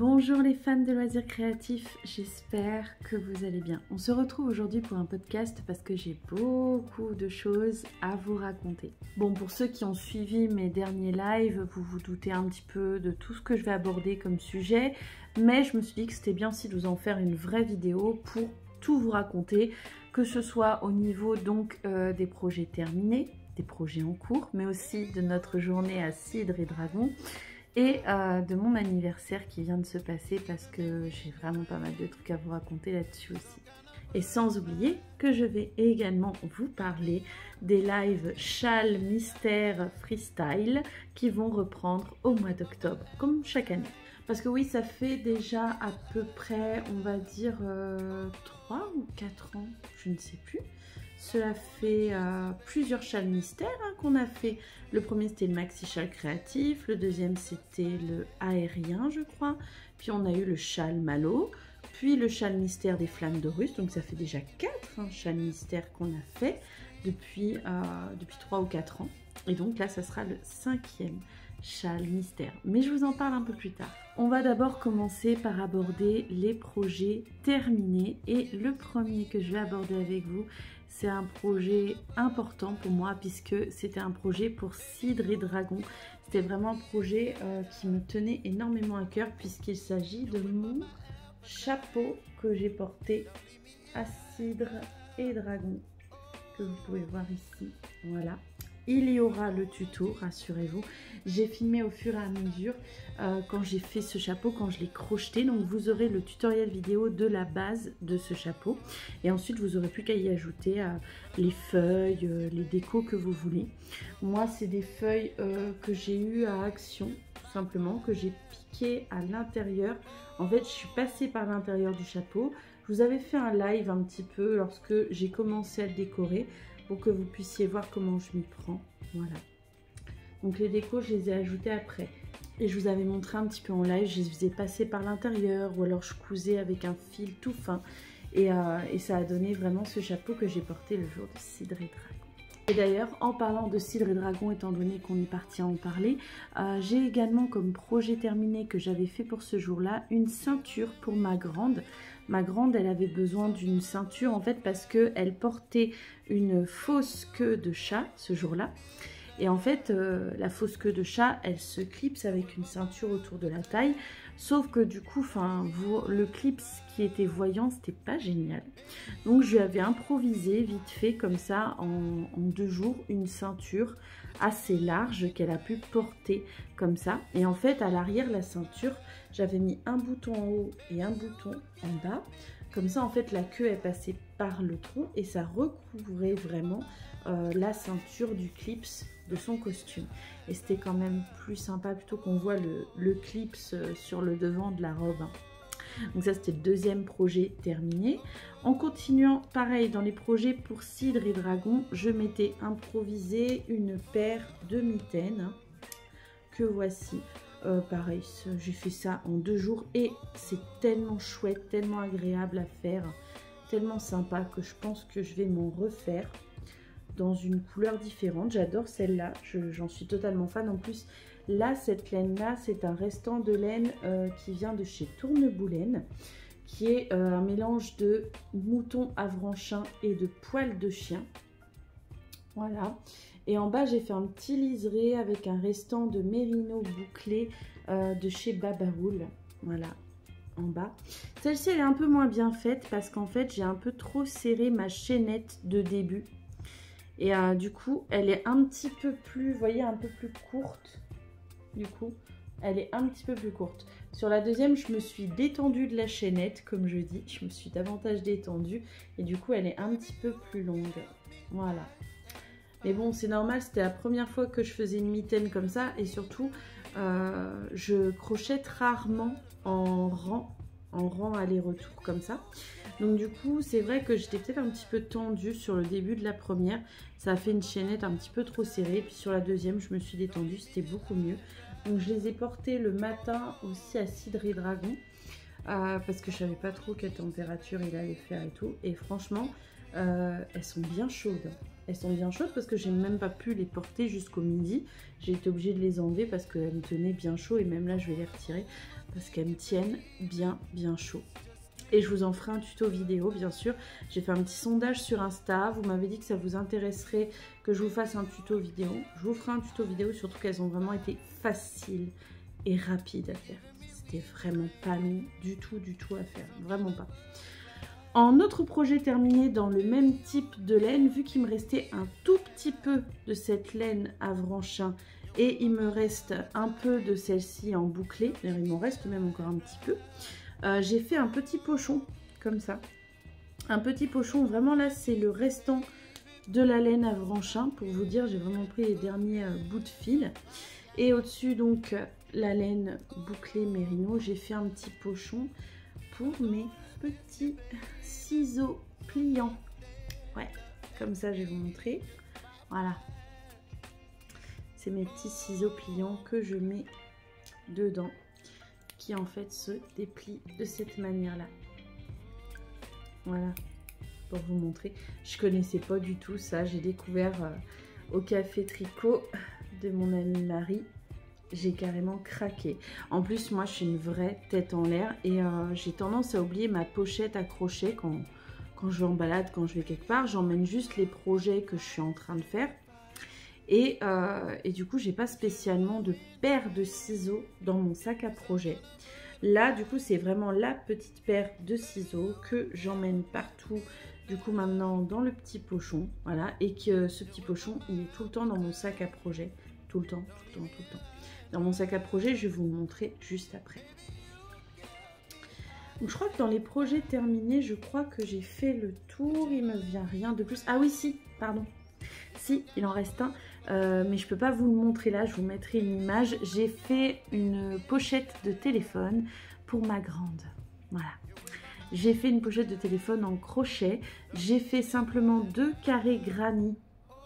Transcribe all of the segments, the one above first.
Bonjour les fans de loisirs créatifs, j'espère que vous allez bien. On se retrouve aujourd'hui pour un podcast parce que j'ai beaucoup de choses à vous raconter. Bon, pour ceux qui ont suivi mes derniers lives, vous vous doutez un petit peu de tout ce que je vais aborder comme sujet, mais je me suis dit que c'était bien aussi de vous en faire une vraie vidéo pour tout vous raconter, que ce soit au niveau donc des projets terminés, des projets en cours, mais aussi de notre journée à Cidre et Dragon. Et de mon anniversaire qui vient de se passer parce que j'ai vraiment pas mal de trucs à vous raconter là-dessus aussi. Et sans oublier que je vais également vous parler des lives châle mystère freestyle qui vont reprendre au mois d'octobre, comme chaque année. Parce que oui, ça fait déjà à peu près, on va dire, 3 ou 4 ans, je ne sais plus. Cela fait plusieurs châles mystères qu'on a fait. Le premier c'était le maxi châle créatif, le deuxième c'était le aérien je crois, puis on a eu le châle malo, puis le châle mystère des flammes de Russe, donc ça fait déjà 4 châles mystères qu'on a fait depuis 3 ou 4 ans. Et donc là ça sera le 5e châle mystère, mais je vous en parle un peu plus tard. On va d'abord commencer par aborder les projets terminés et le premier que je vais aborder avec vous, c'est un projet important pour moi puisque c'était un projet pour Cidre et Dragon. C'était vraiment un projet qui me tenait énormément à cœur puisqu'il s'agit de mon chapeau que j'ai porté à Cidre et Dragon, que vous pouvez voir ici, voilà. Il y aura le tuto, rassurez-vous. J'ai filmé au fur et à mesure quand j'ai fait ce chapeau, quand je l'ai crocheté. Donc vous aurez le tutoriel vidéo de la base de ce chapeau. Et ensuite vous n'aurez plus qu'à y ajouter les feuilles, les décos que vous voulez. Moi c'est des feuilles que j'ai eues à Action, tout simplement, que j'ai piqué à l'intérieur. En fait je suis passée par l'intérieur du chapeau. Je vous avais fait un live un petit peu lorsque j'ai commencé à le décorer, pour que vous puissiez voir comment je m'y prends. Voilà. Donc les décos, je les ai ajoutés après. Et je vous avais montré un petit peu en live, je les faisais passer par l'intérieur ou alors je cousais avec un fil tout fin. Et ça a donné vraiment ce chapeau que j'ai porté le jour de Cidre et Dragon. Et d'ailleurs, en parlant de Cidre et Dragon, étant donné qu'on est parti à en parler, j'ai également comme projet terminé que j'avais fait pour ce jour-là, une ceinture pour ma grande. Ma grande, elle avait besoin d'une ceinture en fait parce qu'elle portait une fausse queue de chat ce jour-là. Et en fait, la fausse queue de chat, elle se clipse avec une ceinture autour de la taille. Sauf que du coup, le clips qui était voyant, c'était pas génial. Donc je lui avais improvisé vite fait comme ça en 2 jours une ceinture assez large qu'elle a pu porter comme ça. Et en fait, à l'arrière, la ceinture, j'avais mis un bouton en haut et un bouton en bas. Comme ça, en fait, la queue est passée par le tronc et ça recouvrait vraiment la ceinture du clips de son costume. Et c'était quand même plus sympa plutôt qu'on voit le clips sur le devant de la robe. Donc ça, c'était le deuxième projet terminé. En continuant, pareil, dans les projets pour Cidre et Dragon, je m'étais improvisé une paire de mitaines que voici. Pareil, j'ai fait ça en 2 jours et c'est tellement chouette, tellement agréable à faire, tellement sympa que je pense que je vais m'en refaire dans une couleur différente. J'adore celle-là, j'en suis totalement fan. En plus, là, cette laine-là, c'est un restant de laine qui vient de chez Tourneboulaine, qui est un mélange de mouton avranchin et de poils de chien. Voilà. Et en bas, j'ai fait un petit liseré avec un restant de mérino bouclé de chez Babaoul. Voilà, en bas. Celle-ci, elle est un peu moins bien faite parce qu'en fait, j'ai un peu trop serré ma chaînette de début. Et du coup, elle est un petit peu plus, vous voyez, un peu plus courte. Du coup, elle est un petit peu plus courte. Sur la deuxième, je me suis détendue de la chaînette, comme je dis. Je me suis davantage détendue. Et du coup, elle est un petit peu plus longue. Voilà. Mais bon, c'est normal, c'était la première fois que je faisais une mitaine comme ça. Et surtout, je crochette rarement en rang aller-retour comme ça. Donc du coup, c'est vrai que j'étais peut-être un petit peu tendue sur le début de la première. Ça a fait une chaînette un petit peu trop serrée. Puis sur la deuxième, je me suis détendue, c'était beaucoup mieux. Donc je les ai portés le matin aussi à Cidre et Dragon. Parce que je savais pas trop quelle température il allait faire et tout. Et franchement, elles sont bien chaudes. Elles sont bien chaudes parce que j'ai même pas pu les porter jusqu'au midi. J'ai été obligée de les enlever parce qu'elles me tenaient bien chaud. Et même là, je vais les retirer parce qu'elles me tiennent bien chaud. Et je vous en ferai un tuto vidéo, bien sûr. J'ai fait un petit sondage sur Insta. Vous m'avez dit que ça vous intéresserait que je vous fasse un tuto vidéo. Je vous ferai un tuto vidéo, surtout qu'elles ont vraiment été faciles et rapides à faire. C'était vraiment pas long du tout à faire. Vraiment pas. En autre projet terminé dans le même type de laine, vu qu'il me restait un tout petit peu de cette laine Avranchin et il me reste un peu de celle-ci en bouclé, il m'en reste même encore un petit peu, j'ai fait un petit pochon comme ça. Un petit pochon, vraiment là c'est le restant de la laine Avranchin. Pour vous dire, j'ai vraiment pris les derniers bouts de fil. Et au-dessus donc la laine bouclée Mérino, j'ai fait un petit pochon pour mes petits ciseaux pliants. Ouais, comme ça je vais vous montrer. Voilà. C'est mes petits ciseaux pliants que je mets dedans, qui en fait se déplient de cette manière-là. Voilà, pour vous montrer. Je connaissais pas du tout ça. J'ai découvert au café tricot de mon amie Marie. J'ai carrément craqué. En plus, moi, je suis une vraie tête en l'air et j'ai tendance à oublier ma pochette à crochet quand je vais en balade, quand je vais quelque part. J'emmène juste les projets que je suis en train de faire. Et du coup, j'ai pas spécialement de paire de ciseaux dans mon sac à projet. Là, du coup, c'est vraiment la petite paire de ciseaux que j'emmène partout. Du coup, maintenant, dans le petit pochon. Voilà. Et que ce petit pochon, il est tout le temps dans mon sac à projet. Tout le temps. Dans mon sac à projet, je vais vous le montrer juste après. Donc, je crois que dans les projets terminés, je crois que j'ai fait le tour. Il me vient rien de plus. Ah oui, si, pardon. Si, il en reste un. Mais je ne peux pas vous le montrer là. Je vous mettrai une image. J'ai fait une pochette de téléphone pour ma grande. Voilà. J'ai fait une pochette de téléphone en crochet. J'ai fait simplement 2 carrés granit.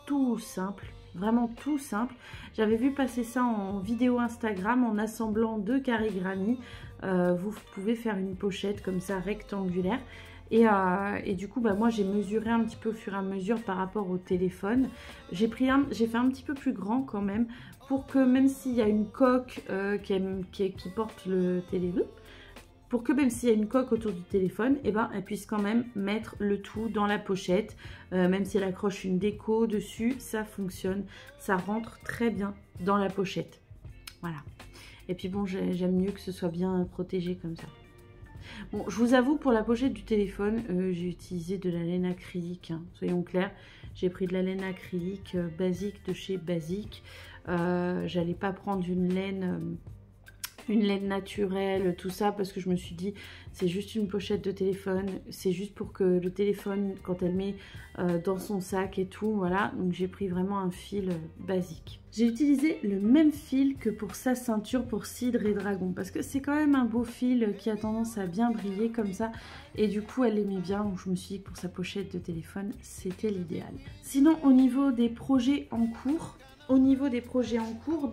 Tout simple. Vraiment tout simple. J'avais vu passer ça en vidéo Instagram en assemblant 2 carrés granit. Vous pouvez faire une pochette comme ça rectangulaire. Et du coup, bah, moi j'ai mesuré un petit peu au fur et à mesure par rapport au téléphone. J'ai fait un petit peu plus grand quand même pour que même s'il y a une coque qui porte le téléphone, pour que même s'il y a une coque autour du téléphone, eh ben, elle puisse quand même mettre le tout dans la pochette. Même si elle accroche une déco dessus, ça fonctionne. Ça rentre très bien dans la pochette. Voilà. Et puis bon, j'aime mieux que ce soit bien protégé comme ça. Bon, je vous avoue, pour la pochette du téléphone, j'ai utilisé de la laine acrylique. Hein, soyons clairs, j'ai pris de la laine acrylique basique de chez Basique. J'allais pas prendre une laine naturelle, tout ça, parce que je me suis dit, c'est juste une pochette de téléphone. C'est juste pour que le téléphone, quand elle met dans son sac et tout, voilà. Donc j'ai pris vraiment un fil basique. J'ai utilisé le même fil que pour sa ceinture pour Cidre et Dragon, parce que c'est quand même un beau fil qui a tendance à bien briller comme ça, et du coup elle aimait bien, donc je me suis dit que pour sa pochette de téléphone c'était l'idéal. Sinon au niveau des projets en cours,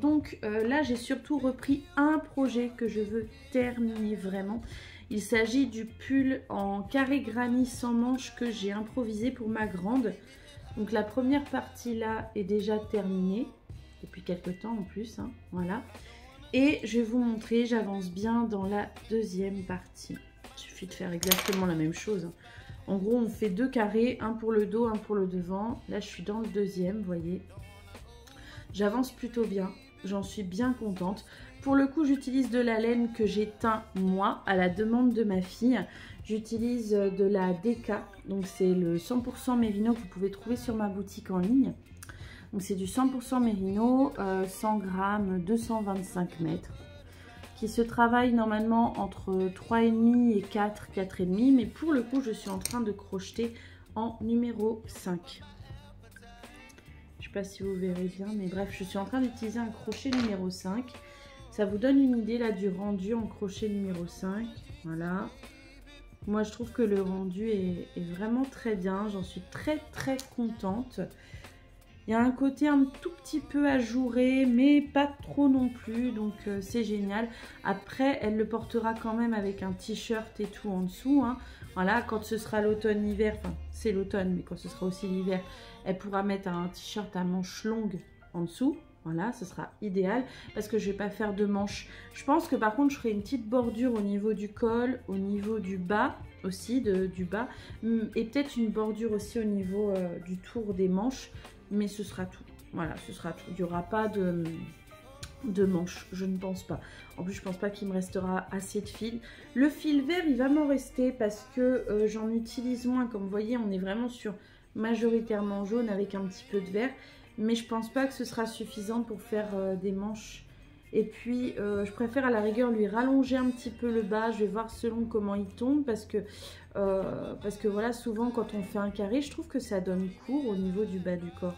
donc là j'ai surtout repris un projet que je veux terminer vraiment. Il s'agit du pull en carré granit sans manches que j'ai improvisé pour ma grande. Donc la première partie là est déjà terminée. Depuis quelques temps en plus, hein, voilà. Et je vais vous montrer, j'avance bien dans la deuxième partie. Il suffit de faire exactement la même chose. En gros, on fait 2 carrés, un pour le dos, un pour le devant. Là, je suis dans le deuxième, vous voyez. J'avance plutôt bien, j'en suis bien contente. Pour le coup, j'utilise de la laine que j'ai teint moi, à la demande de ma fille. J'utilise de la DK, donc c'est le 100% Mérino que vous pouvez trouver sur ma boutique en ligne. Donc c'est du 100% Mérino, 100 grammes, 225 mètres, qui se travaille normalement entre 3,5 et 4, 4,5. Mais pour le coup, je suis en train de crocheter en numéro 5. Je ne sais pas si vous verrez bien, mais bref, je suis en train d'utiliser un crochet numéro 5. Ça vous donne une idée là du rendu en crochet numéro 5. Voilà. Moi, je trouve que le rendu est vraiment très bien. J'en suis très contente. Il Il y a un côté un tout petit peu ajouré, mais pas trop non plus, donc c'est génial. Après, elle le portera quand même avec un t-shirt et tout en dessous, hein. Voilà, quand ce sera l'automne-l'hiver, enfin c'est l'automne, mais quand ce sera aussi l'hiver, elle pourra mettre un t-shirt à manches longues en dessous. Voilà, ce sera idéal parce que je ne vais pas faire de manches. Je pense que par contre, je ferai une petite bordure au niveau du col, au niveau du bas aussi, du bas. Et peut-être une bordure aussi au niveau du tour des manches. Mais ce sera tout. Voilà, ce sera tout. Il n'y aura pas de manches, je ne pense pas. En plus, je ne pense pas qu'il me restera assez de fil. Le fil vert, il va m'en rester parce que j'en utilise moins. Comme vous voyez, on est vraiment sur majoritairement jaune avec un petit peu de vert. Mais je pense pas que ce sera suffisant pour faire des manches. Et puis, je préfère à la rigueur lui rallonger un petit peu le bas. Je vais voir selon comment il tombe. Parce que voilà, souvent quand on fait un carré, je trouve que ça donne court au niveau du bas du corps.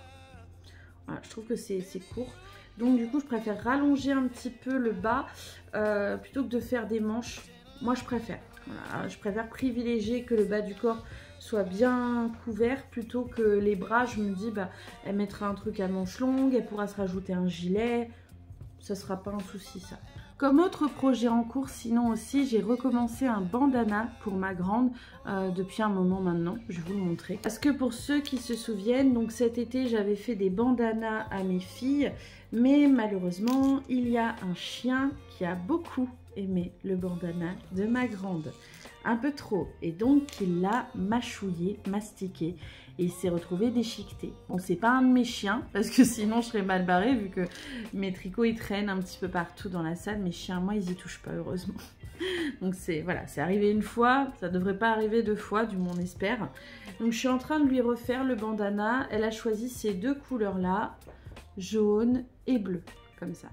Voilà, je trouve que c'est court. Donc du coup, je préfère rallonger un petit peu le bas plutôt que de faire des manches. Moi, je préfère. Voilà, je préfère privilégier que le bas du corps soit bien couvert plutôt que les bras. Je me dis, bah, elle mettra un truc à manches longues, elle pourra se rajouter un gilet. Ça sera pas un souci, ça. Comme autre projet en cours, sinon aussi, j'ai recommencé un bandana pour ma grande depuis un moment maintenant. Je vais vous le montrer. Parce que pour ceux qui se souviennent, donc cet été, j'avais fait des bandanas à mes filles. Mais malheureusement, il y a un chien qui a beaucoup aimé le bandana de ma grande. Un peu trop. Et donc, il l'a mâchouillé, mastiqué. Et il s'est retrouvé déchiqueté. Bon, c'est pas un de mes chiens, parce que sinon je serais mal barrée, vu que mes tricots, ils traînent un petit peu partout dans la salle. Mes chiens, moi, ils y touchent pas, heureusement. Donc, voilà, c'est arrivé une fois. Ça devrait pas arriver deux fois, du moins on espère. Donc, je suis en train de lui refaire le bandana. Elle a choisi ces deux couleurs-là, jaune et bleu, comme ça.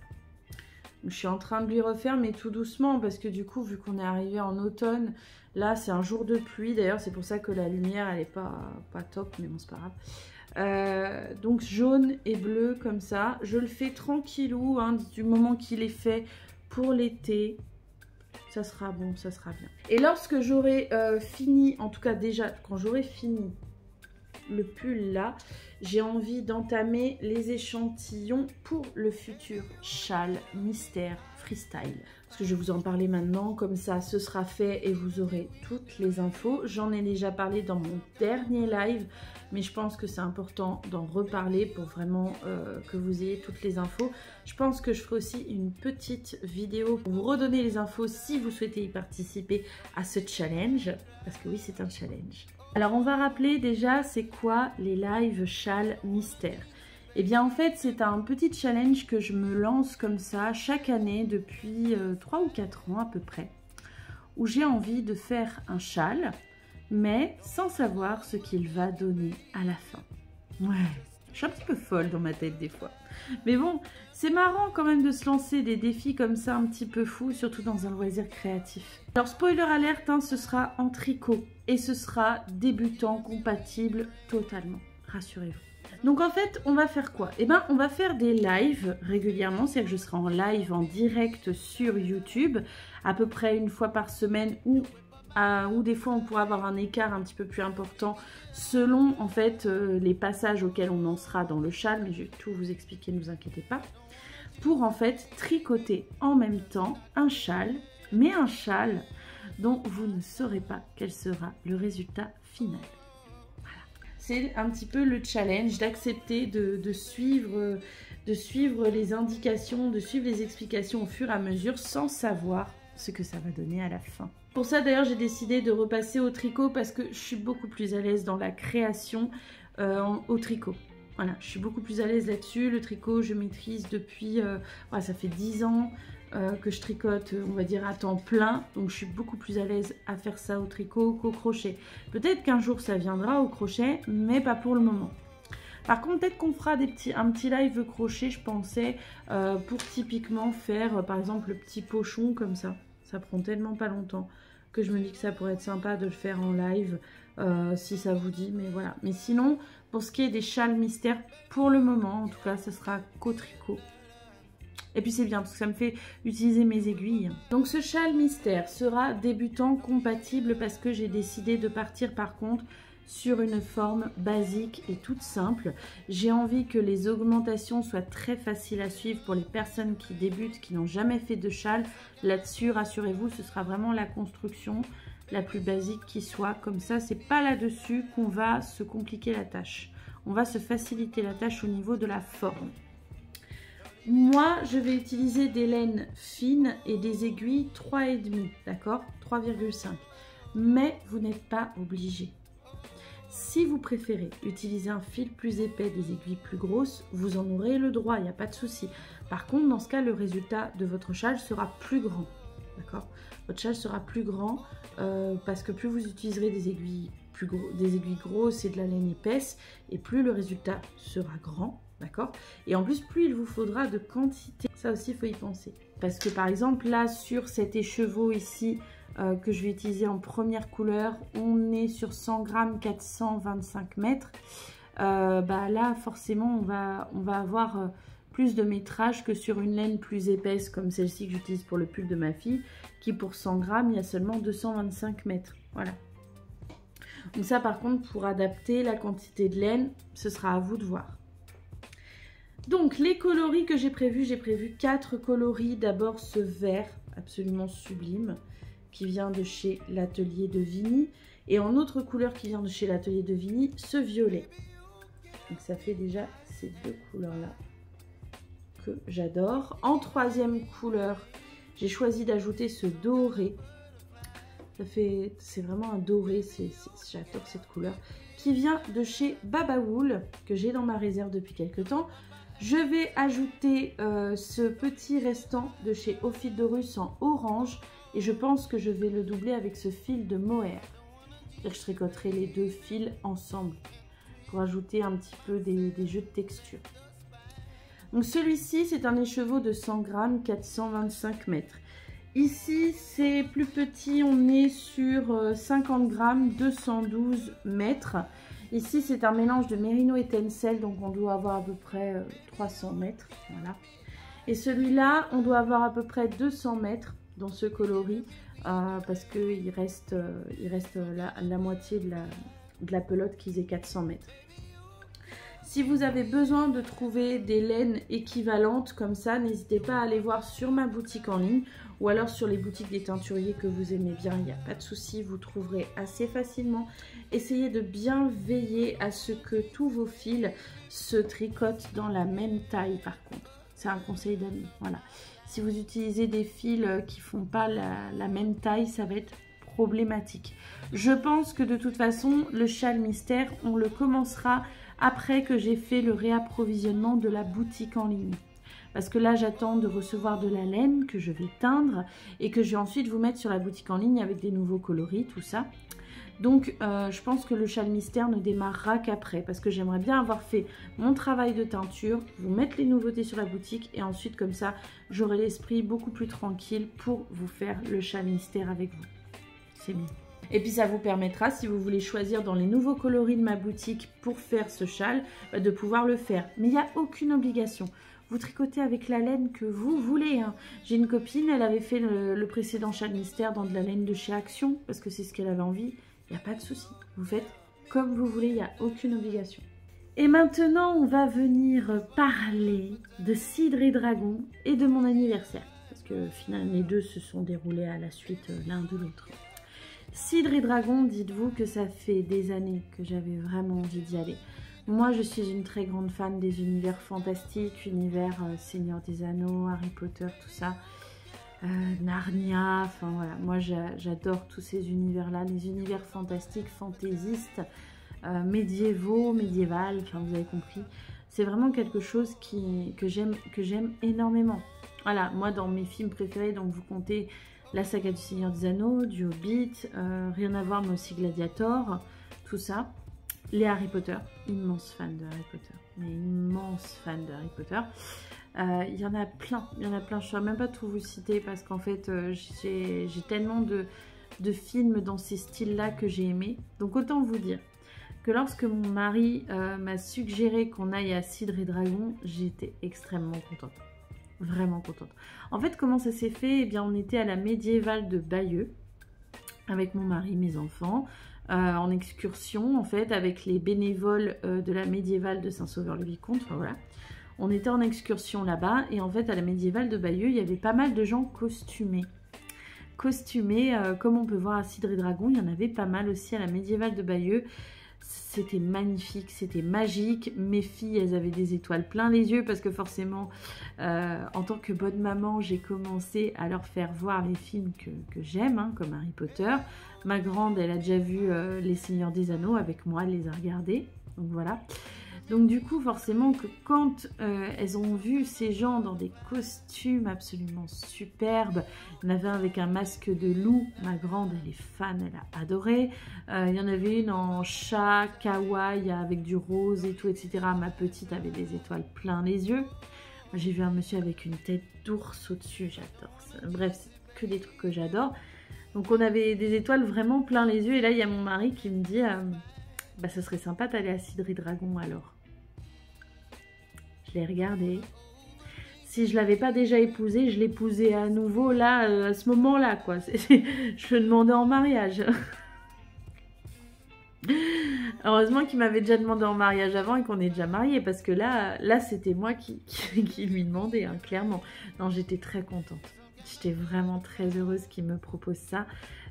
Donc, je suis en train de lui refaire, mais tout doucement, parce que du coup, vu qu'on est arrivé en automne, là, c'est un jour de pluie. D'ailleurs, c'est pour ça que la lumière, elle n'est pas top, mais bon, c'est pas grave. Donc, jaune et bleu, comme ça. Je le fais tranquillou, hein, du moment qu'il est fait pour l'été. Ça sera bon, ça sera bien. Et lorsque j'aurai fini, en tout cas déjà, quand j'aurai fini le pull là, j'ai envie d'entamer les échantillons pour le futur châle mystère freestyle. Parce que je vais vous en parler maintenant, comme ça ce sera fait et vous aurez toutes les infos. J'en ai déjà parlé dans mon dernier live, mais je pense que c'est important d'en reparler pour vraiment que vous ayez toutes les infos. Je pense que je ferai aussi une petite vidéo pour vous redonner les infos si vous souhaitez y participer à ce challenge. Parce que oui, c'est un challenge. Alors on va rappeler déjà c'est quoi les lives châle mystère. Eh bien en fait c'est un petit challenge que je me lance comme ça chaque année depuis 3 ou 4 ans à peu près. Où j'ai envie de faire un châle mais sans savoir ce qu'il va donner à la fin. Ouais, je suis un petit peu folle dans ma tête des fois. Mais bon, c'est marrant quand même de se lancer des défis comme ça un petit peu fous, surtout dans un loisir créatif. Alors spoiler alerte, hein, ce sera en tricot et ce sera débutant compatible totalement, rassurez-vous. Donc en fait, on va faire quoi? Eh bien, on va faire des lives régulièrement, c'est-à-dire que je serai en live en direct sur YouTube, à peu près une fois par semaine ou des fois on pourra avoir un écart un petit peu plus important selon en fait les passages auxquels on en sera dans le châle, mais je vais tout vous expliquer, ne vous inquiétez pas, pour en fait tricoter en même temps un châle, mais un châle dont vous ne saurez pas quel sera le résultat final. Voilà. C'est un petit peu le challenge d'accepter de suivre les indications, de suivre les explications au fur et à mesure sans savoir ce que ça va donner à la fin. Pour ça d'ailleurs j'ai décidé de repasser au tricot parce que je suis beaucoup plus à l'aise dans la création au tricot. Voilà, je suis beaucoup plus à l'aise là-dessus. Le tricot je maîtrise depuis, ça fait 10 ans que je tricote, on va dire à temps plein. Donc je suis beaucoup plus à l'aise à faire ça au tricot qu'au crochet. Peut-être qu'un jour ça viendra au crochet, mais pas pour le moment. Par contre, peut-être qu'on fera un petit live crochet, je pensais, pour typiquement faire par exemple le petit pochon comme ça. Ça prend tellement pas longtemps que je me dis que ça pourrait être sympa de le faire en live si ça vous dit. Mais voilà. Mais sinon, pour ce qui est des châles mystères, pour le moment, en tout cas, ça sera qu'au tricot. Et puis c'est bien parce que ça me fait utiliser mes aiguilles. Donc ce châle mystère sera débutant compatible parce que j'ai décidé de partir par contre sur une forme basique et toute simple. J'ai envie que les augmentations soient très faciles à suivre pour les personnes qui débutent, qui n'ont jamais fait de châle. Là-dessus, rassurez-vous, ce sera vraiment la construction la plus basique qui soit. Comme ça, c'est pas là-dessus qu'on va se compliquer la tâche. On va se faciliter la tâche au niveau de la forme. Moi, je vais utiliser des laines fines et des aiguilles 3,5, d'accord, 3,5. Mais vous n'êtes pas obligé. Si vous préférez utiliser un fil plus épais, des aiguilles plus grosses, vous en aurez le droit, il n'y a pas de souci. Par contre, dans ce cas, le résultat de votre châle sera plus grand, d'accord. Votre châle sera plus grand parce que plus vous utiliserez des aiguilles grosses et de la laine épaisse, et plus le résultat sera grand. D'accord? Et en plus, plus il vous faudra de quantité. Ça aussi, il faut y penser. Parce que par exemple, là, sur cet écheveau ici, que je vais utiliser en première couleur, on est sur 100 grammes, 425 mètres. Là, forcément, on va avoir plus de métrage que sur une laine plus épaisse, comme celle-ci que j'utilise pour le pull de ma fille, qui pour 100 grammes, il y a seulement 225 mètres. Voilà. Donc ça, par contre, pour adapter la quantité de laine, ce sera à vous de voir. Donc, les coloris que j'ai prévu 4 coloris. D'abord, ce vert absolument sublime qui vient de chez l'atelier de Vigny. Et en autre couleur qui vient de chez l'atelier de Vigny, ce violet. Donc, ça fait déjà ces deux couleurs-là que j'adore. En troisième couleur, j'ai choisi d'ajouter ce doré. C'est vraiment un doré, j'adore cette couleur. Qui vient de chez Babawool, que j'ai dans ma réserve depuis quelques temps. Je vais ajouter ce petit restant de chez Ophidorus en orange et je pense que je vais le doubler avec ce fil de mohair. Je tricoterai les deux fils ensemble pour ajouter un petit peu des jeux de texture. Donc celui-ci, c'est un écheveau de 100 grammes, 425 mètres. Ici, c'est plus petit, on est sur 50 grammes, 212 mètres. Ici, c'est un mélange de mérino et tencel, donc on doit avoir à peu près 300 mètres. Voilà. Et celui-là, on doit avoir à peu près 200 mètres dans ce coloris, parce qu'il reste la moitié de la pelote qui faisait 400 mètres. Si vous avez besoin de trouver des laines équivalentes comme ça, n'hésitez pas à aller voir sur ma boutique en ligne ou alors sur les boutiques des teinturiers que vous aimez bien, il n'y a pas de souci, vous trouverez assez facilement. Essayez de bien veiller à ce que tous vos fils se tricotent dans la même taille par contre. C'est un conseil d'amis, voilà. Si vous utilisez des fils qui ne font pas la même taille, ça va être problématique. Je pense que de toute façon, le châle mystère, on le commencera après que j'ai fait le réapprovisionnement de la boutique en ligne. Parce que là, j'attends de recevoir de la laine que je vais teindre et que je vais ensuite vous mettre sur la boutique en ligne avec des nouveaux coloris, tout ça. Donc, je pense que le châle mystère ne démarrera qu'après parce que j'aimerais bien avoir fait mon travail de teinture, vous mettre les nouveautés sur la boutique et ensuite, comme ça, j'aurai l'esprit beaucoup plus tranquille pour vous faire le châle mystère avec vous. C'est mieux. Et puis ça vous permettra, si vous voulez choisir dans les nouveaux coloris de ma boutique pour faire ce châle, de pouvoir le faire. Mais il n'y a aucune obligation. Vous tricotez avec la laine que vous voulez. Hein. J'ai une copine, elle avait fait le précédent châle mystère dans de la laine de chez Action, parce que c'est ce qu'elle avait envie. Il n'y a pas de souci. Vous faites comme vous voulez, il n'y a aucune obligation. Et maintenant, on va venir parler de Cidre et Dragon et de mon anniversaire. Parce que finalement, les deux se sont déroulés à la suite l'un de l'autre. Cidre et Dragon, dites-vous que ça fait des années que j'avais vraiment envie d'y aller. Moi, je suis une très grande fan des univers fantastiques, univers Seigneur des Anneaux, Harry Potter, tout ça. Narnia, enfin voilà, moi j'adore tous ces univers-là, les univers fantastiques, fantaisistes, médiéval, enfin vous avez compris. C'est vraiment quelque chose que j'aime énormément. Voilà, moi dans mes films préférés, donc vous comptez la saga du Seigneur des Anneaux, du Hobbit, rien à voir mais aussi Gladiator, tout ça. Les Harry Potter, immense fan de Harry Potter, mais immense fan de Harry Potter. Il y en a plein, je ne saurais même pas tout vous citer parce qu'en fait j'ai tellement de films dans ces styles-là que j'ai aimé. Donc autant vous dire que lorsque mon mari m'a suggéré qu'on aille à Cidre et Dragon, j'étais extrêmement contente. Vraiment contente. En fait, comment ça s'est fait? Eh bien, on était à la médiévale de Bayeux avec mon mari, mes enfants. en excursion en fait avec les bénévoles de la médiévale de Saint-Sauveur-le-Vicomte, enfin voilà. On était en excursion là-bas et en fait à la médiévale de Bayeux, il y avait pas mal de gens costumés. Comme on peut voir à Cidre et Dragon, il y en avait pas mal aussi à la médiévale de Bayeux. C'était magnifique, c'était magique. Mes filles, elles avaient des étoiles plein les yeux parce que forcément, en tant que bonne maman, j'ai commencé à leur faire voir les films que j'aime, hein, comme Harry Potter. Ma grande, elle a déjà vu Les Seigneurs des Anneaux avec moi, elle les a regardés. Donc voilà. Donc du coup, forcément, que quand elles ont vu ces gens dans des costumes absolument superbes, il y en avait un avec un masque de loup, ma grande, elle est fan, elle a adoré. Il y en avait une en chat, kawaii, avec du rose et tout, etc. Ma petite avait des étoiles plein les yeux. J'ai vu un monsieur avec une tête d'ours au-dessus, j'adore ça. Bref, c'est que des trucs que j'adore. Donc on avait des étoiles vraiment plein les yeux. Et là, il y a mon mari qui me dit, bah ça serait sympa d'aller à Cidre et Dragon alors. Je l'ai regardé. Si je l'avais pas déjà épousé, je l'épousais à nouveau là, à ce moment-là, quoi. Je me demandais en mariage. Heureusement qu'il m'avait déjà demandé en mariage avant et qu'on est déjà mariés, parce que là c'était moi qui lui demandais, hein, clairement. Non, j'étais très contente. J'étais vraiment très heureuse qu'il me propose ça,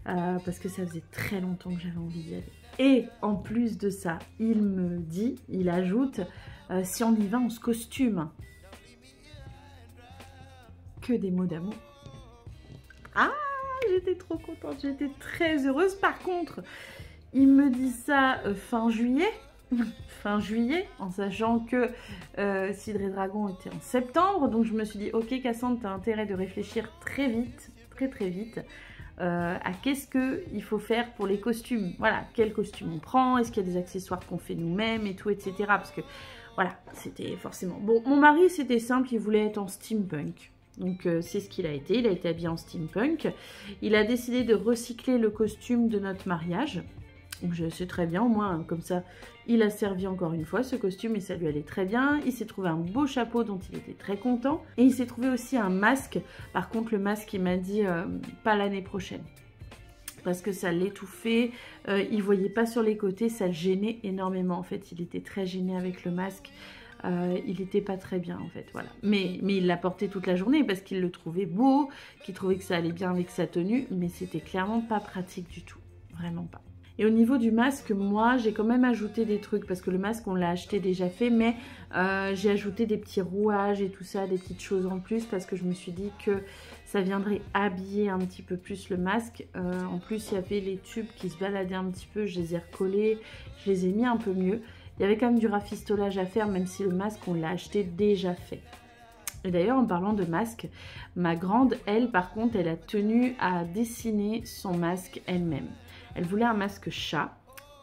parce que ça faisait très longtemps que j'avais envie d'y aller. Et en plus de ça, il ajoute, si on y va, on se costume. Que des mots d'amour. Ah, j'étais trop contente, j'étais très heureuse. Par contre, il me dit ça fin juillet, en sachant que Cidre et Dragon était en septembre. Donc je me suis dit, ok Cassandre, tu as intérêt de réfléchir très vite, très vite, à qu'est-ce qu'il faut faire pour les costumes. Voilà, quel costume on prend, est-ce qu'il y a des accessoires qu'on fait nous-mêmes et tout, etc. Parce que voilà, c'était forcément... Bon, mon mari, c'était simple, il voulait être en steampunk. Donc c'est ce qu'il a été habillé en steampunk. Il a décidé de recycler le costume de notre mariage. Donc c'est très bien, au moins comme ça, il a servi encore une fois ce costume et ça lui allait très bien. Il s'est trouvé un beau chapeau dont il était très content. Et il s'est trouvé aussi un masque. Par contre, le masque, il m'a dit pas l'année prochaine. Parce que ça l'étouffait, il voyait pas sur les côtés, ça le gênait énormément. En fait, il était très gêné avec le masque. Il n'était pas très bien en fait, voilà. Mais il l'a porté toute la journée parce qu'il le trouvait beau, qu'il trouvait que ça allait bien avec sa tenue, mais c'était clairement pas pratique du tout, vraiment pas. Et au niveau du masque, moi j'ai quand même ajouté des trucs parce que le masque on l'a acheté déjà fait, mais j'ai ajouté des petits rouages et tout ça, des petites choses en plus parce que je me suis dit que ça viendrait habiller un petit peu plus le masque. En plus il y avait les tubes qui se baladaient un petit peu, je les ai recollés, je les ai mis un peu mieux. Il y avait quand même du rafistolage à faire, même si le masque, on l'a acheté déjà fait. Et d'ailleurs, en parlant de masque, ma grande, elle, par contre, elle a tenu à dessiner son masque elle-même. Elle voulait un masque chat,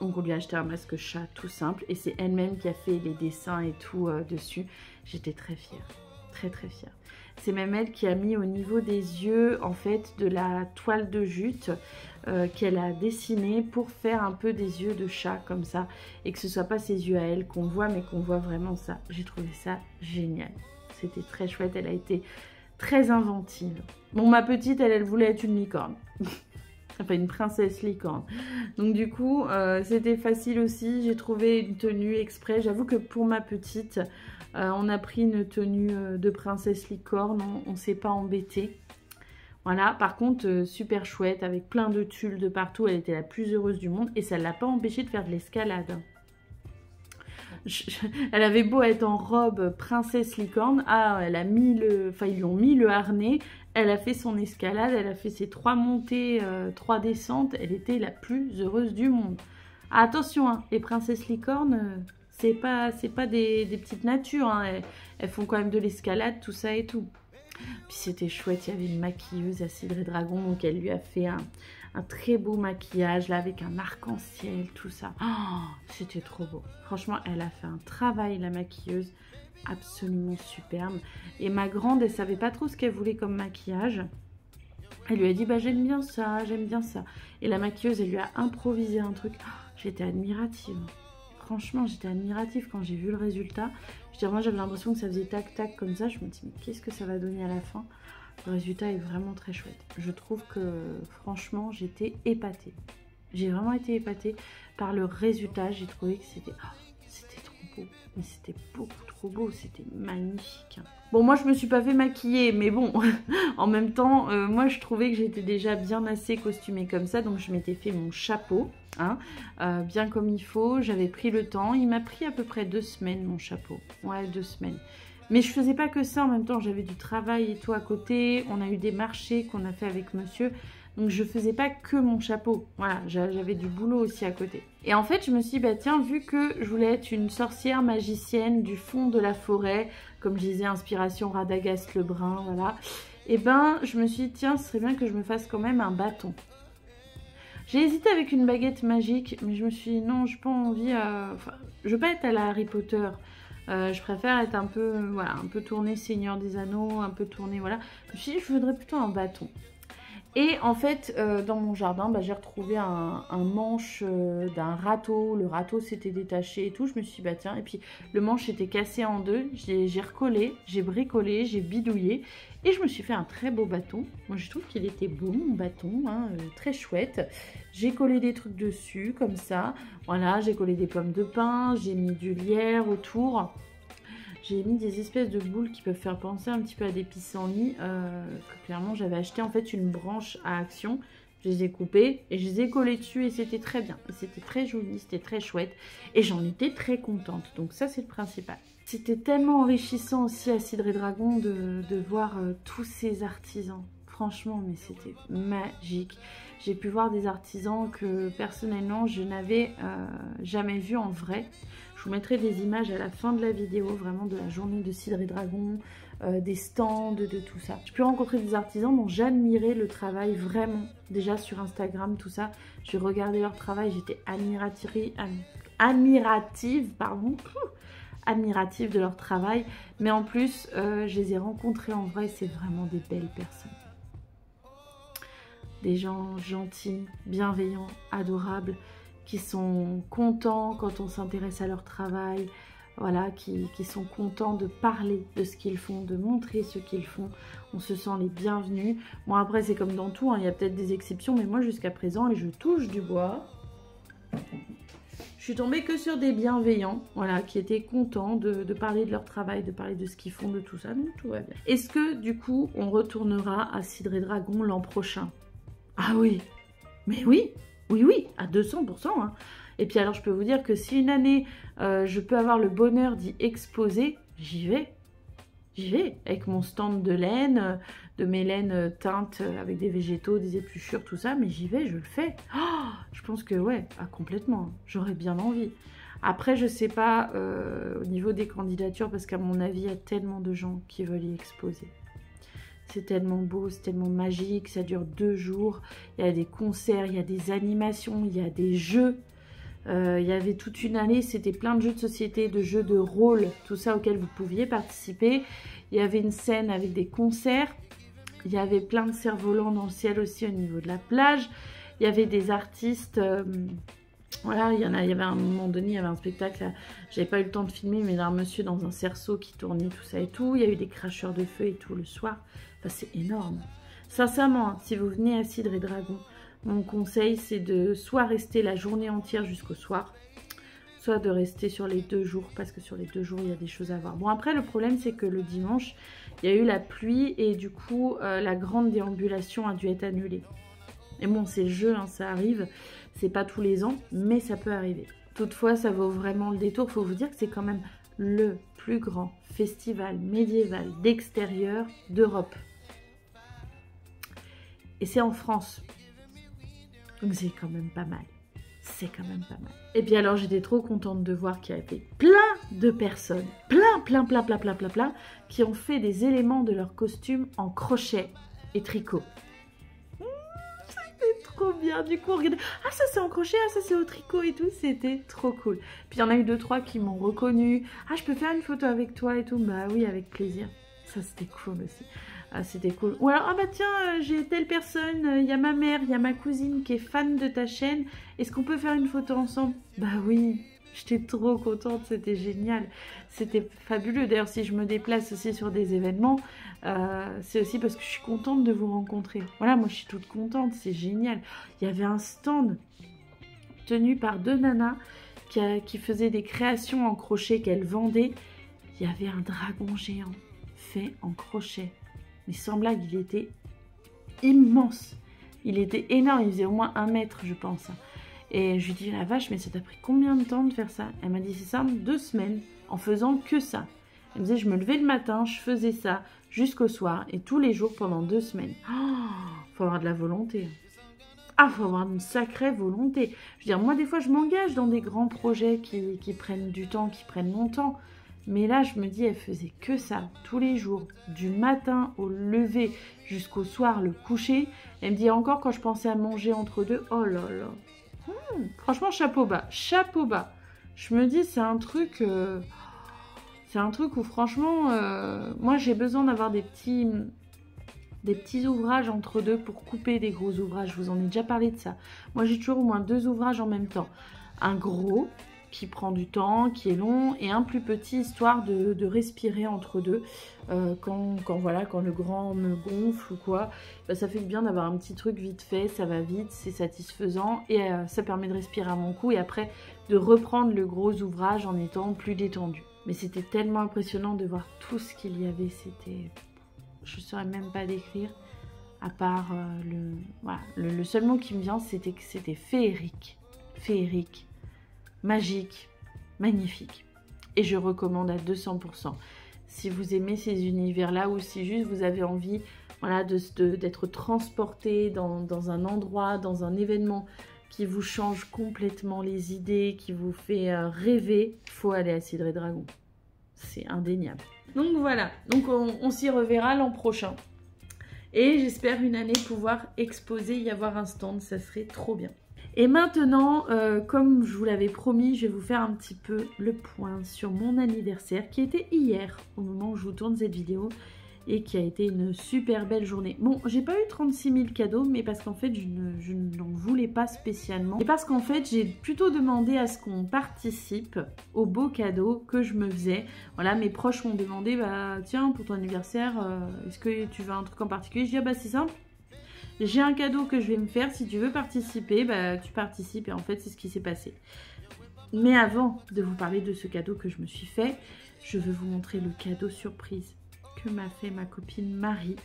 donc on lui a acheté un masque chat tout simple. Et c'est elle-même qui a fait les dessins et tout dessus. J'étais très fière, très fière. C'est même elle qui a mis au niveau des yeux, en fait, de la toile de jute qu'elle a dessinée pour faire un peu des yeux de chat comme ça. Et que ce soit pas ses yeux à elle qu'on voit, mais qu'on voit vraiment ça. J'ai trouvé ça génial. C'était très chouette, elle a été très inventive. Bon, ma petite, elle voulait être une licorne. Enfin, une princesse licorne. Donc du coup, c'était facile aussi. J'ai trouvé une tenue exprès. J'avoue que pour ma petite... on a pris une tenue de princesse licorne, on ne s'est pas embêté. Voilà, par contre, super chouette, avec plein de tulles de partout. Elle était la plus heureuse du monde et ça ne l'a pas empêchée de faire de l'escalade. Elle avait beau être en robe princesse licorne. Ah, elle a mis le... Enfin, ils lui ont mis le harnais. Elle a fait son escalade, elle a fait ses 3 montées, 3 descentes. Elle était la plus heureuse du monde. Ah, attention, hein, les princesses licornes... c'est pas des petites natures, hein. Elles font quand même de l'escalade, tout ça et tout. Puis c'était chouette, il y avait une maquilleuse à Cidre et Dragon, donc elle lui a fait un très beau maquillage, là, avec un arc-en-ciel, tout ça. Oh, c'était trop beau. Franchement, elle a fait un travail, la maquilleuse, absolument superbe. Et ma grande, elle savait pas trop ce qu'elle voulait comme maquillage. Elle lui a dit, bah j'aime bien ça, j'aime bien ça. Et la maquilleuse, elle lui a improvisé un truc. Oh, j'étais admirative. Franchement, j'étais admirative quand j'ai vu le résultat. Je veux dire, moi, j'avais l'impression que ça faisait tac-tac comme ça. Je me dis, mais qu'est-ce que ça va donner à la fin? Le résultat est vraiment très chouette. Je trouve que, franchement, j'étais épatée. J'ai vraiment été épatée par le résultat. J'ai trouvé que c'était trop beau. Mais c'était beaucoup trop beau. C'était magnifique. Bon, moi, je me suis pas fait maquiller. Mais bon, en même temps, moi, je trouvais que j'étais déjà bien assez costumée comme ça. Donc, je m'étais fait mon chapeau. Hein, bien comme il faut. J'avais pris le temps. Il m'a pris à peu près 2 semaines, mon chapeau. Ouais, 2 semaines. Mais je faisais pas que ça en même temps, j'avais du travail et tout à côté, on a eu des marchés qu'on a fait avec monsieur, donc je faisais pas que mon chapeau, voilà, j'avais du boulot aussi à côté. Et en fait, je me suis dit, bah tiens, vu que je voulais être une sorcière magicienne du fond de la forêt, comme je disais, inspiration Radagast le brun, voilà, et ben je me suis dit, tiens, ce serait bien que je me fasse quand même un bâton. J'ai hésité avec une baguette magique, mais je me suis dit, non, j'ai pas envie, enfin, je veux pas être à la Harry Potter. Je préfère être un peu, voilà, un peu tournée Seigneur des Anneaux, un peu tournée, voilà. Je me suis dit, je voudrais plutôt un bâton. Et en fait, dans mon jardin, bah, j'ai retrouvé un manche d'un râteau. Le râteau s'était détaché et tout. Je me suis dit, bah tiens, et puis le manche était cassé en deux. J'ai recollé, j'ai bricolé, j'ai bidouillé. Et je me suis fait un très beau bâton. Moi, je trouve qu'il était beau, mon bâton, hein, très chouette. J'ai collé des trucs dessus, comme ça. Voilà, j'ai collé des pommes de pin, j'ai mis du lierre autour. J'ai mis des espèces de boules qui peuvent faire penser un petit peu à des pissenlits. Que clairement, j'avais acheté en fait une branche à Action. Je les ai coupées et je les ai collées dessus et c'était très bien. C'était très joli, c'était très chouette. Et j'en étais très contente. Donc ça, c'est le principal. C'était tellement enrichissant aussi à Cidre et Dragon de voir tous ces artisans. Franchement, mais c'était magique. J'ai pu voir des artisans que personnellement, je n'avais jamais vus en vrai. Je vous mettrai des images à la fin de la vidéo, vraiment de la journée de Cidre et Dragon, des stands, de tout ça. J'ai pu rencontrer des artisans dont j'admirais le travail vraiment. Déjà sur Instagram, tout ça. J'ai regardé leur travail, j'étais admirative de leur travail. Mais en plus, je les ai rencontrés en vrai, c'est vraiment des belles personnes. Des gens gentils, bienveillants, adorables, qui sont contents quand on s'intéresse à leur travail, voilà, qui sont contents de parler de ce qu'ils font, de montrer ce qu'ils font. On se sent les bienvenus. Bon, après, c'est comme dans tout, hein, il y a peut-être des exceptions, mais moi, jusqu'à présent, et je touche du bois, je suis tombée que sur des bienveillants, voilà, qui étaient contents de parler de leur travail, de parler de ce qu'ils font, de tout ça, donc tout va bien. Est-ce que, du coup, on retournera à Cidre et Dragon l'an prochain? Ah oui, mais oui, oui, à 200%. Hein. Et puis alors, je peux vous dire que si une année, je peux avoir le bonheur d'y exposer, j'y vais. J'y vais, avec mon stand de laine, de mes laines teintes avec des végétaux, des épluchures, tout ça, mais j'y vais, je le fais. Oh, je pense que, ouais, complètement, j'aurais bien envie. Après, je sais pas, au niveau des candidatures, parce qu'à mon avis, il y a tellement de gens qui veulent y exposer. C'est tellement beau, c'est tellement magique, ça dure 2 jours. Il y a des concerts, il y a des animations, il y a des jeux. Il y avait toute une année, c'était plein de jeux de société, de jeux de rôle, tout ça auquel vous pouviez participer. Il y avait une scène avec des concerts. Il y avait plein de cerfs-volants dans le ciel aussi au niveau de la plage. Il y avait des artistes... voilà, il y avait à un moment donné, il y avait un spectacle, j'avais pas eu le temps de filmer, mais d'un monsieur dans un cerceau qui tournait tout ça et tout. Il y a eu des cracheurs de feu et tout le soir. Enfin, c'est énorme. Sincèrement, hein, si vous venez à Cidre et Dragon, mon conseil, c'est de soit rester la journée entière jusqu'au soir, soit de rester sur les 2 jours, parce que sur les 2 jours, il y a des choses à voir. Bon, après, le problème, c'est que le dimanche, il y a eu la pluie et du coup, la grande déambulation a dû être annulée. Et bon, c'est le jeu, hein, ça arrive. C'est pas tous les ans, mais ça peut arriver. Toutefois, ça vaut vraiment le détour. Il faut vous dire que c'est quand même le plus grand festival médiéval d'extérieur d'Europe. Et c'est en France. Donc c'est quand même pas mal. C'est quand même pas mal. Et puis alors, j'étais trop contente de voir qu'il y avait plein de personnes, plein, qui ont fait des éléments de leur costume en crochet et tricot. Trop bien, du coup, regardez, ah ça c'est en crochet, ah ça c'est au tricot et tout, c'était trop cool. Puis il y en a eu 2-3 qui m'ont reconnu, ah je peux faire une photo avec toi et tout, bah oui avec plaisir, ça c'était cool aussi, ah c'était cool. Ou alors, ah bah tiens, j'ai telle personne, il y a ma mère, il y a ma cousine qui est fan de ta chaîne, est-ce qu'on peut faire une photo ensemble? Bah oui. J'étais trop contente, c'était génial, c'était fabuleux. D'ailleurs, si je me déplace aussi sur des événements, c'est aussi parce que je suis contente de vous rencontrer. Voilà, moi je suis toute contente, c'est génial. Il y avait un stand tenue par deux nanas qui faisaient des créations en crochet qu'elles vendaient. Il y avait un dragon géant fait en crochet. Mais sans blague, il était immense. Il était énorme, il faisait au moins 1 mètre, je pense. Et je lui dis, la vache, mais ça t'a pris combien de temps de faire ça? Elle m'a dit, c'est simple, 2 semaines, en faisant que ça. Elle me disait, je me levais le matin, je faisais ça jusqu'au soir, et tous les jours pendant 2 semaines. Faut avoir de la volonté. Ah, faut avoir une sacrée volonté. Je veux dire, moi, des fois, je m'engage dans des grands projets qui prennent du temps, qui prennent longtemps. Mais là, je me dis, elle faisait que ça, tous les jours, du matin au lever jusqu'au soir, le coucher. Elle me dit encore, quand je pensais à manger entre deux, oh là là. Franchement, chapeau bas, chapeau bas. Je me dis, c'est un truc où franchement, moi, j'ai besoin d'avoir des petits ouvrages entre deux pour couper des gros ouvrages. Je vous en ai déjà parlé de ça. Moi, j'ai toujours au moins 2 ouvrages en même temps. Un gros qui prend du temps, qui est long, et un plus petit, histoire de respirer entre deux. Quand le grand me gonfle ou quoi, bah, ça fait du bien d'avoir un petit truc vite fait, ça va vite, c'est satisfaisant, et ça permet de respirer à mon cou, et après de reprendre le gros ouvrage en étant plus détendu. Mais c'était tellement impressionnant de voir tout ce qu'il y avait, c'était... Je ne saurais même pas décrire, à part le seul mot qui me vient, c'était que c'était féerique. Féerique. Magique, magnifique. Et je recommande à 200%. Si vous aimez ces univers-là ou si juste vous avez envie d'être transporté dans un endroit, dans un événement qui vous change complètement les idées, qui vous fait rêver, il faut aller à Cidre et Dragon. C'est indéniable. Donc voilà, donc on s'y reverra l'an prochain. Et j'espère une année pouvoir exposer, y avoir un stand, ça serait trop bien. Et maintenant, comme je vous l'avais promis, je vais vous faire un petit peu le point sur mon anniversaire qui était hier, au moment où je vous tourne cette vidéo, et qui a été une super belle journée. Bon, j'ai pas eu 36 000 cadeaux, mais parce qu'en fait, je n'en voulais pas spécialement. Et parce qu'en fait, j'ai plutôt demandé à ce qu'on participe aux beaux cadeaux que je me faisais. Voilà, mes proches m'ont demandé, bah tiens, pour ton anniversaire, est-ce que tu veux un truc en particulier? Je dis, ah bah c'est simple. J'ai un cadeau que je vais me faire, si tu veux participer, bah, tu participes et en fait c'est ce qui s'est passé. Mais avant de vous parler de ce cadeau que je me suis fait, je veux vous montrer le cadeau surprise que m'a fait ma copine Marie,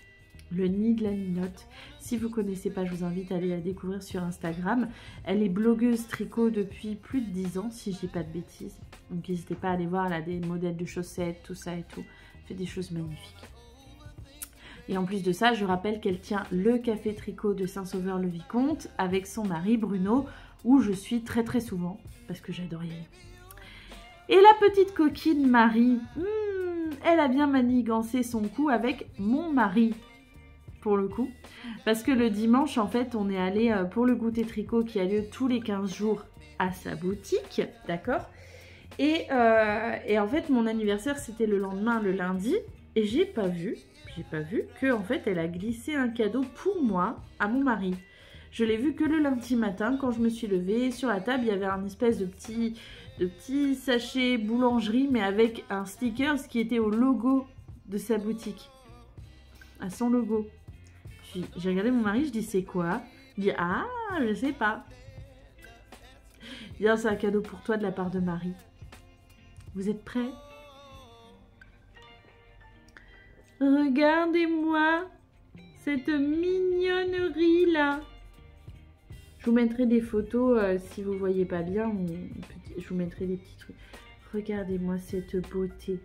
le nid de la Ninotte. Si vous ne connaissez pas, je vous invite à aller la découvrir sur Instagram. Elle est blogueuse tricot depuis plus de 10 ans, si je dis pas de bêtises. Donc n'hésitez pas à aller voir, elle a des modèles de chaussettes, tout ça et tout. Elle fait des choses magnifiques. Et en plus de ça, je rappelle qu'elle tient le café tricot de Saint-Sauveur-le-Vicomte avec son mari Bruno, où je suis très très souvent, parce que j'adore y aller. Et la petite coquine Marie, elle a bien manigancé son coup avec mon mari, pour le coup. Parce que le dimanche, en fait, on est allé pour le goûter tricot qui a lieu tous les 15 jours à sa boutique, d'accord? Et en fait, mon anniversaire, c'était le lendemain, le lundi, et j'ai pas vu que en fait elle a glissé un cadeau pour moi à mon mari. Je l'ai vu que le lundi matin quand je me suis levée. Sur la table il y avait un espèce de petit sachet boulangerie mais avec un sticker qui était au logo de sa boutique, à son logo. J'ai regardé mon mari, je dis c'est quoi? Il dit ah je sais pas. Bien, c'est un cadeau pour toi de la part de Marie. Vous êtes prêts? Regardez-moi cette mignonnerie là. Je vous mettrai des photos si vous voyez pas bien. Je vous mettrai des petits trucs. Regardez-moi cette beauté.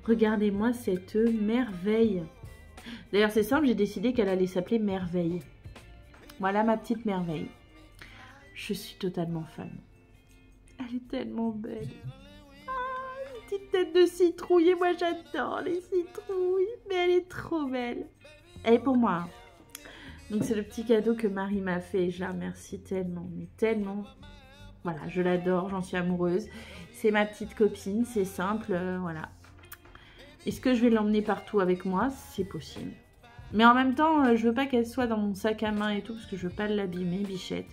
Regardez-moi cette merveille. D'ailleurs c'est simple, j'ai décidé qu'elle allait s'appeler Merveille. Voilà ma petite merveille. Je suis totalement fan. Elle est tellement belle. Petite tête de citrouille et moi j'adore les citrouilles, mais elle est trop belle. Elle est pour moi. Donc c'est le petit cadeau que Marie m'a fait et je la remercie tellement, mais tellement. Voilà, je l'adore, j'en suis amoureuse. C'est ma petite copine, c'est simple, voilà. Est-ce que je vais l'emmener partout avec moi? C'est possible. Mais en même temps, je veux pas qu'elle soit dans mon sac à main et tout parce que je veux pas l'abîmer, bichette.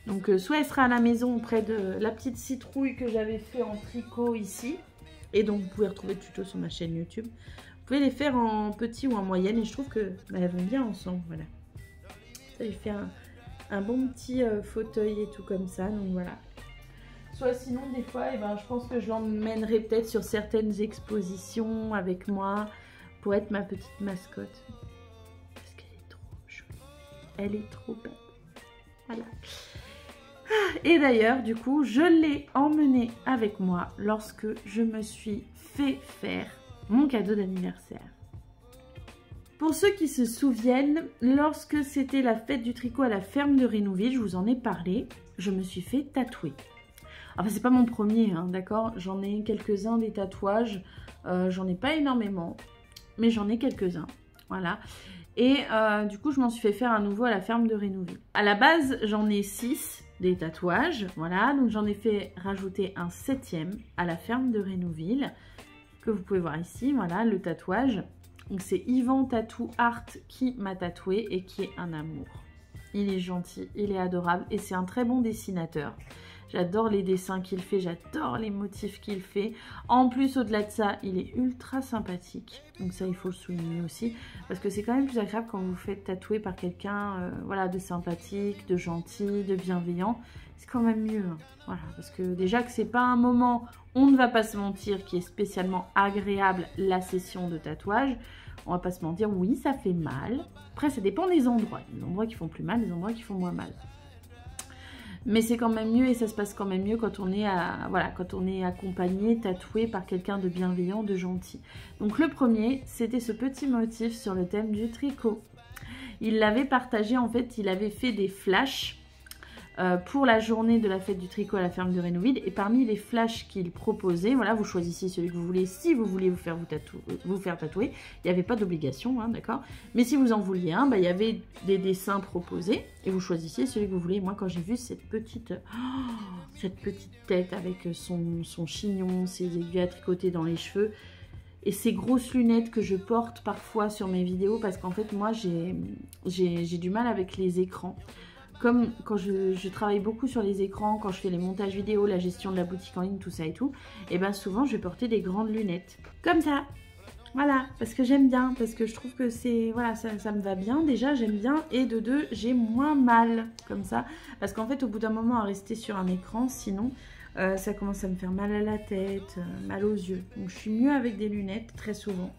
Donc soit elle sera à la maison auprès de la petite citrouille que j'avais fait en tricot ici. Et donc vous pouvez retrouver le tuto sur ma chaîne YouTube. Vous pouvez les faire en petit ou en moyenne et je trouve que elles vont bien ensemble. Voilà. Ça lui fait un bon petit fauteuil et tout comme ça, donc voilà. Soit sinon des fois, eh ben, je pense que je l'emmènerai peut-être sur certaines expositions avec moi pour être ma petite mascotte. Parce qu'elle est trop jolie. Elle est trop belle. Voilà. Et d'ailleurs, du coup, je l'ai emmenée avec moi lorsque je me suis fait faire mon cadeau d'anniversaire. Pour ceux qui se souviennent, lorsque c'était la fête du tricot à la ferme de Rénouville, je vous en ai parlé, je me suis fait tatouer. Enfin, c'est pas mon premier, hein, d'accord? J'en ai quelques-uns des tatouages. J'en ai pas énormément, mais j'en ai quelques-uns. Voilà. Et du coup, je m'en suis fait faire un nouveau à la ferme de Rénouville. À la base, j'en ai 6 des tatouages. Voilà. Donc, j'en ai fait rajouter un 7e à la ferme de Rénouville, que vous pouvez voir ici. Voilà, le tatouage. Donc, c'est Yvan Tattoo Art qui m'a tatoué et qui est un amour. Il est gentil, il est adorable et c'est un très bon dessinateur. J'adore les dessins qu'il fait, j'adore les motifs qu'il fait. En plus, au-delà de ça, il est ultra sympathique. Donc ça, il faut le souligner aussi. Parce que c'est quand même plus agréable quand vous vous faites tatouer par quelqu'un voilà, de sympathique, de gentil, de bienveillant. C'est quand même mieux. Hein. Voilà, parce que déjà que c'est pas un moment, on ne va pas se mentir, qui est spécialement agréable, la session de tatouage. On va pas se mentir, oui, ça fait mal. Après, ça dépend des endroits. Des endroits qui font plus mal, des endroits qui font moins mal. Mais c'est quand même mieux et ça se passe quand même mieux quand on est, voilà, quand on est accompagné, tatoué par quelqu'un de bienveillant, de gentil. Donc le premier, c'était ce petit motif sur le thème du tricot. Il l'avait partagé, en fait, il avait fait des flashs pour la journée de la fête du tricot à la ferme de Rénouville. Et parmi les flashs qu'il proposait, voilà, vous choisissez celui que vous voulez si vous voulez vous faire tatouer. Il n'y avait pas d'obligation, hein, d'accord. Mais si vous en vouliez un, bah, il y avait des dessins proposés et vous choisissiez celui que vous voulez. Moi, quand j'ai vu cette petite tête avec son chignon, ses aiguilles à tricoter dans les cheveux et ces grosses lunettes que je porte parfois sur mes vidéos parce qu'en fait, moi, j'ai du mal avec les écrans. Comme quand je travaille beaucoup sur les écrans, quand je fais les montages vidéo, la gestion de la boutique en ligne, tout ça et tout, et bien souvent je vais porter des grandes lunettes. Comme ça. Voilà, parce que j'aime bien, parce que je trouve que c'est, voilà, ça me va bien. Déjà, j'aime bien. Et de deux, j'ai moins mal comme ça. Parce qu'en fait, au bout d'un moment, à rester sur un écran, sinon, ça commence à me faire mal à la tête, mal aux yeux. Donc, je suis mieux avec des lunettes, très souvent,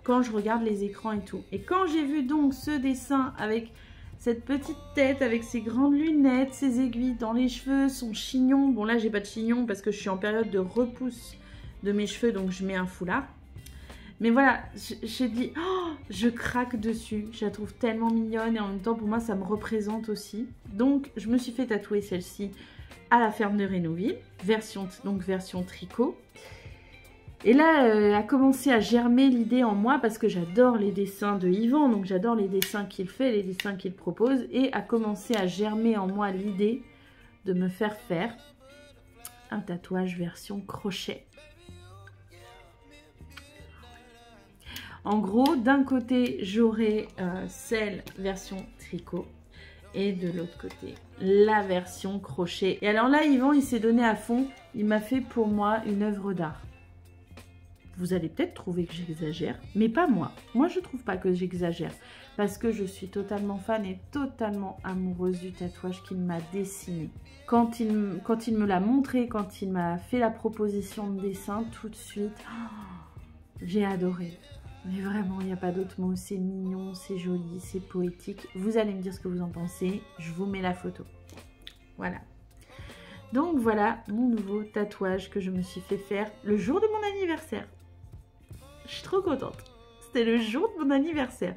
quand je regarde les écrans et tout. Et quand j'ai vu donc ce dessin avec cette petite tête avec ses grandes lunettes, ses aiguilles dans les cheveux, son chignon. Bon là j'ai pas de chignon parce que je suis en période de repousse de mes cheveux donc je mets un foulard. Mais voilà, j'ai dit, oh, je craque dessus. Je la trouve tellement mignonne et en même temps pour moi ça me représente aussi. Donc je me suis fait tatouer celle-ci à la ferme de Rénouville, version tricot. Et là, a commencé à germer l'idée en moi parce que j'adore les dessins de Yvan, donc j'adore les dessins qu'il fait, les dessins qu'il propose, et a commencé à germer en moi l'idée de me faire un tatouage version crochet. En gros, d'un côté, j'aurai celle version tricot et de l'autre côté, la version crochet. Et alors là, Yvan, il s'est donné à fond, il m'a fait pour moi une œuvre d'art. Vous allez peut-être trouver que j'exagère, mais pas moi. Moi, je ne trouve pas que j'exagère parce que je suis totalement fan et totalement amoureuse du tatouage qu'il m'a dessiné. Quand il me l'a montré, quand il m'a fait la proposition de dessin, tout de suite, oh, j'ai adoré. Mais vraiment, il n'y a pas d'autre mot. C'est mignon, c'est joli, c'est poétique. Vous allez me dire ce que vous en pensez. Je vous mets la photo. Voilà. Donc voilà mon nouveau tatouage que je me suis fait faire le jour de mon anniversaire. Je suis trop contente. C'était le jour de mon anniversaire.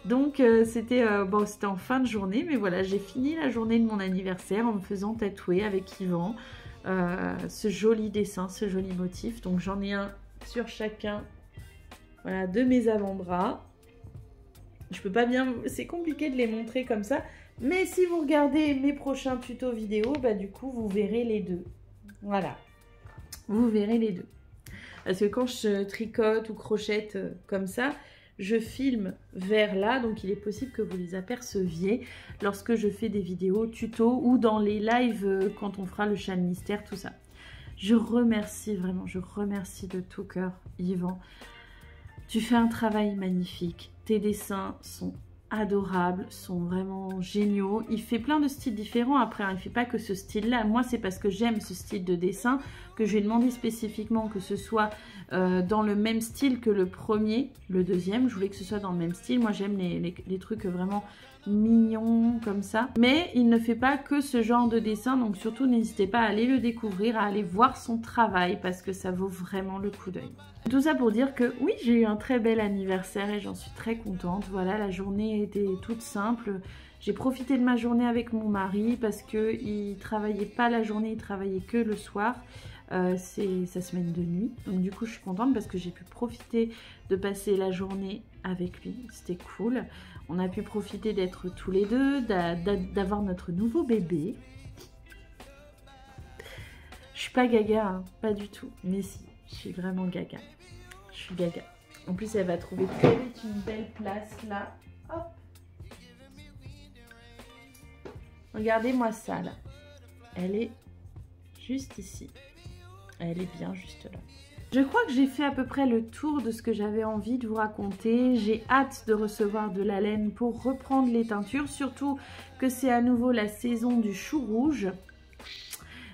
Donc c'était en fin de journée. Mais voilà, j'ai fini la journée de mon anniversaire en me faisant tatouer avec Yvan ce joli dessin, ce joli motif. Donc j'en ai un sur chacun, voilà, de mes avant-bras. Je peux pas bien... C'est compliqué de les montrer comme ça. Mais si vous regardez mes prochains tutos vidéo, bah du coup, vous verrez les deux. Voilà. Vous verrez les deux. Parce que quand je tricote ou crochette comme ça, je filme vers là. Donc, il est possible que vous les aperceviez lorsque je fais des vidéos tutos ou dans les lives quand on fera le châle mystère, tout ça. Je remercie vraiment, je remercie de tout cœur, Yvan. Tu fais un travail magnifique. Tes dessins sont adorables, sont vraiment géniaux. Il fait plein de styles différents après, hein. Il ne fait pas que ce style-là. Moi, c'est parce que j'aime ce style de dessin que je lui ai demandé spécifiquement que ce soit dans le même style que le premier, le deuxième. Je voulais que ce soit dans le même style. Moi, j'aime les trucs vraiment mignons comme ça. Mais il ne fait pas que ce genre de dessin, donc surtout n'hésitez pas à aller le découvrir, à aller voir son travail parce que ça vaut vraiment le coup d'œil. Tout ça pour dire que oui, j'ai eu un très bel anniversaire et j'en suis très contente. Voilà, la journée était toute simple. J'ai profité de ma journée avec mon mari parce qu'il ne travaillait pas la journée, il travaillait que le soir. C'est sa semaine de nuit. Donc du coup, je suis contente parce que j'ai pu profiter de passer la journée avec lui. C'était cool. On a pu profiter d'être tous les deux, d'avoir notre nouveau bébé. Je suis pas gaga, hein, pas du tout. Mais si, je suis vraiment gaga. Je suis gaga. En plus, elle va trouver très vite une belle place là. Hop. Regardez-moi ça là. Elle est juste ici. Elle est bien juste là. Je crois que j'ai fait à peu près le tour de ce que j'avais envie de vous raconter. J'ai hâte de recevoir de la laine pour reprendre les teintures. Surtout que c'est à nouveau la saison du chou rouge.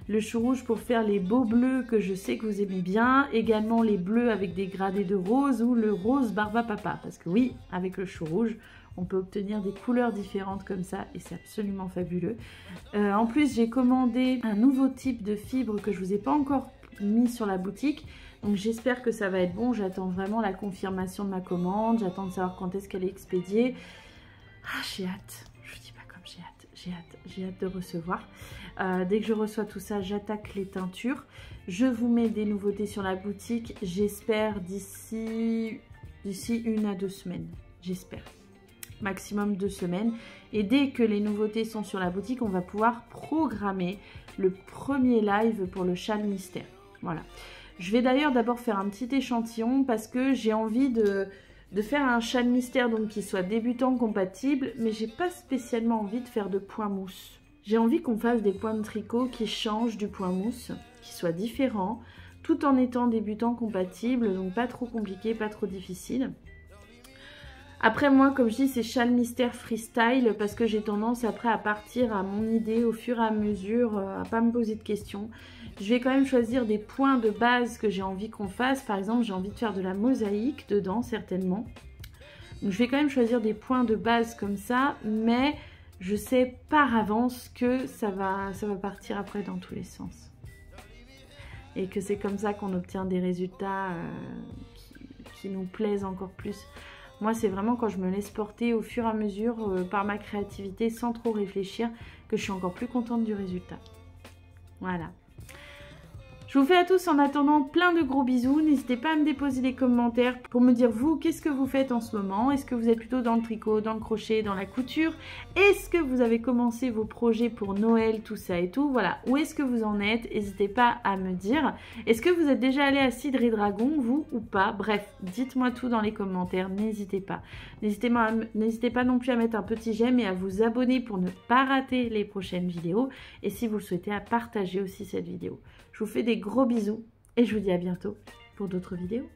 Le chou rouge pour faire les beaux bleus que je sais que vous aimez bien. Également les bleus avec des gradés de rose ou le rose Barbapapa. Parce que oui, avec le chou rouge, on peut obtenir des couleurs différentes comme ça et c'est absolument fabuleux. En plus, j'ai commandé un nouveau type de fibre que je ne vous ai pas encore mis sur la boutique. Donc j'espère que ça va être bon. J'attends vraiment la confirmation de ma commande. J'attends de savoir quand est-ce qu'elle est expédiée. Ah, j'ai hâte. Je vous dis pas comme j'ai hâte. J'ai hâte de recevoir. Dès que je reçois tout ça, j'attaque les teintures. Je vous mets des nouveautés sur la boutique. J'espère d'ici 1 à 2 semaines. J'espère. Maximum 2 semaines. Et dès que les nouveautés sont sur la boutique, on va pouvoir programmer le premier live pour le châle mystère. Voilà. Je vais d'ailleurs d'abord faire un petit échantillon parce que j'ai envie de faire un châle mystère donc qui soit débutant compatible, mais j'ai pas spécialement envie de faire de point mousse. J'ai envie qu'on fasse des points de tricot qui changent du point mousse, qui soient différents, tout en étant débutant compatible, donc pas trop compliqué, pas trop difficile. Après moi, comme je dis, c'est châle mystère freestyle parce que j'ai tendance après à partir à mon idée au fur et à mesure, à pas me poser de questions. Je vais quand même choisir des points de base que j'ai envie qu'on fasse. Par exemple, j'ai envie de faire de la mosaïque dedans, certainement. Donc je vais quand même choisir des points de base comme ça, mais je sais par avance que ça va partir après dans tous les sens. Et que c'est comme ça qu'on obtient des résultats qui nous plaisent encore plus. Moi, c'est vraiment quand je me laisse porter au fur et à mesure par ma créativité sans trop réfléchir que je suis encore plus contente du résultat. Voilà. Je vous fais à tous en attendant plein de gros bisous. N'hésitez pas à me déposer des commentaires pour me dire vous, qu'est-ce que vous faites en ce moment? Est-ce que vous êtes plutôt dans le tricot, dans le crochet, dans la couture? Est-ce que vous avez commencé vos projets pour Noël, tout ça et tout? Voilà, où est-ce que vous en êtes? N'hésitez pas à me dire. Est-ce que vous êtes déjà allé à Cidre et Dragon, vous ou pas? Bref, dites-moi tout dans les commentaires, n'hésitez pas. N'hésitez pas non plus à mettre un petit j'aime et à vous abonner pour ne pas rater les prochaines vidéos. Et si vous le souhaitez, à partager aussi cette vidéo. Je vous fais des gros bisous et je vous dis à bientôt pour d'autres vidéos.